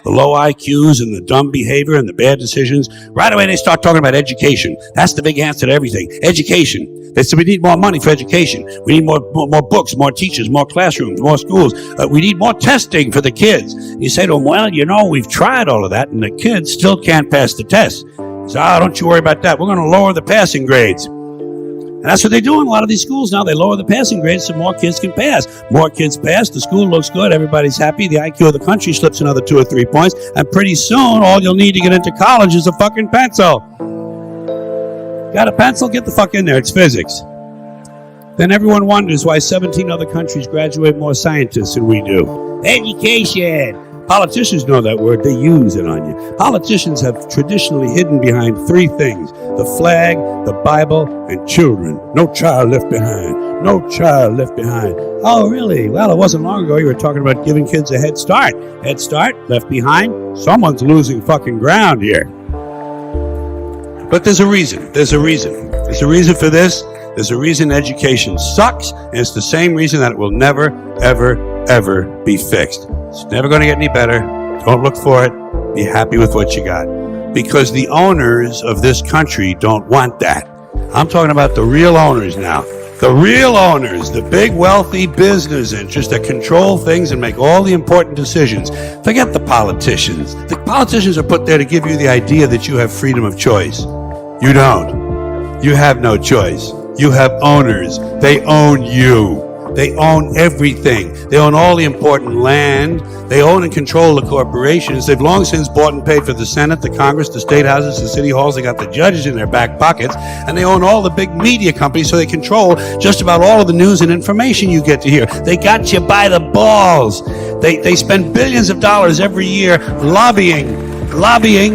the low IQs and the dumb behavior and the bad decisions, right away they start talking about education. That's the big answer to everything. Education. They said we need more money for education. We need more books, more teachers, more classrooms, more schools. We need more testing for the kids. You say to them, well, you know, we've tried all of that and the kids still can't pass the test. So, don't you worry about that. We're going to lower the passing grades. And that's what they do in a lot of these schools now. They lower the passing grades so more kids can pass. More kids pass, the school looks good, everybody's happy, the IQ of the country slips another 2 or 3 points, and pretty soon all you'll need to get into college is a fucking pencil. Got a pencil? Get the fuck in there, it's physics. Then everyone wonders why 17 other countries graduate more scientists than we do. Education! Politicians know that word, they use it on you. Politicians have traditionally hidden behind 3 things: the flag, the Bible, and children. No child left behind. No child left behind. Oh, really? Well, it wasn't long ago you were talking about giving kids a head start. Head start, left behind? Someone's losing fucking ground here. But there's a reason. There's a reason. There's a reason for this. There's a reason education sucks, and it's the same reason that it will never, ever, ever be fixed. It's never going to get any better. Don't look for it. Be happy with what you got. Because the owners of this country don't want that. I'm talking about the real owners now. The real owners, the big wealthy business interests that control things and make all the important decisions. Forget the politicians. The politicians are put there to give you the idea that you have freedom of choice. You don't. You have no choice. You have owners. They own you. They own everything. They own all the important land. They own and control the corporations. They've long since bought and paid for the Senate, the Congress, the state houses, the city halls. They got the judges in their back pockets. And they own all the big media companies, so they control just about all of the news and information you get to hear. They got you by the balls. They spend billions of dollars every year lobbying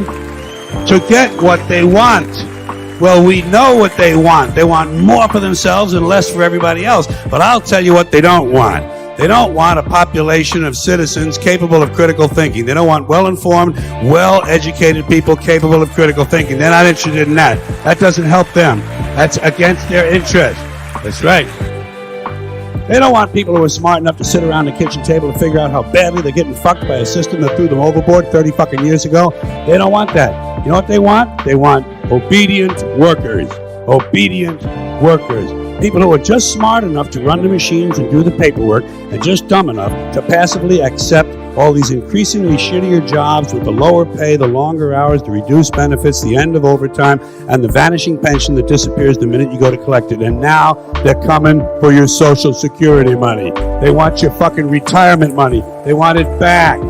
to get what they want. Well, we know what they want. They want more for themselves and less for everybody else. But I'll tell you what they don't want. They don't want a population of citizens capable of critical thinking. They don't want well-informed, well-educated people capable of critical thinking. They're not interested in that. That doesn't help them. That's against their interest. That's right. They don't want people who are smart enough to sit around the kitchen table and figure out how badly they're getting fucked by a system that threw them overboard 30 fucking years ago. They don't want that. You know what they want? They want obedient workers. Obedient workers. People who are just smart enough to run the machines and do the paperwork, and just dumb enough to passively accept all these increasingly shittier jobs with the lower pay, the longer hours, the reduced benefits, the end of overtime, and the vanishing pension that disappears the minute you go to collect it. And now they're coming for your Social Security money. They want your fucking retirement money. They want it back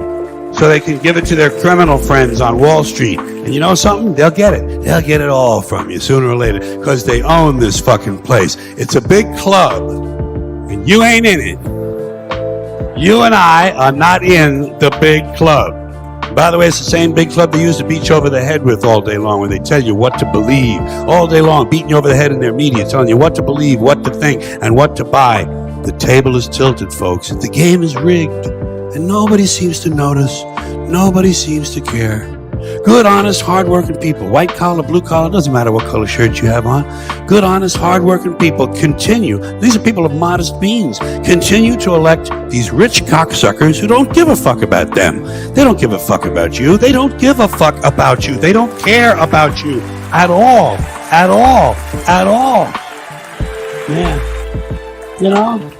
so they can give it to their criminal friends on Wall Street. And you know something? They'll get it. They'll get it all from you sooner or later, because they own this fucking place. It's a big club, and you ain't in it. You and I are not in the big club. By the way, it's the same big club they used to beat you over the head with all day long, when they tell you what to believe. All day long, beating you over the head in their media, telling you what to believe, what to think, and what to buy. The table is tilted, folks. The game is rigged, and nobody seems to notice. Nobody seems to care. Good, honest, hard-working people, white collar, blue collar, doesn't matter what color shirt you have on. Good, honest, hard-working people continue. These are people of modest means. Continue to elect these rich cocksuckers who don't give a fuck about them. They don't give a fuck about you. They don't give a fuck about you. They don't care about you at all. At all. At all. Yeah. You know?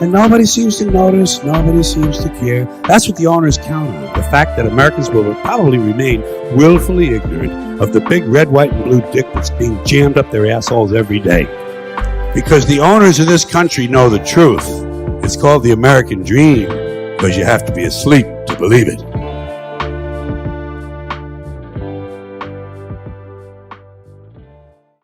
And nobody seems to notice, nobody seems to care. That's what the owners count on, the fact that Americans will probably remain willfully ignorant of the big red, white, and blue dick that's being jammed up their assholes every day. Because the owners of this country know the truth. It's called the American dream, because you have to be asleep to believe it.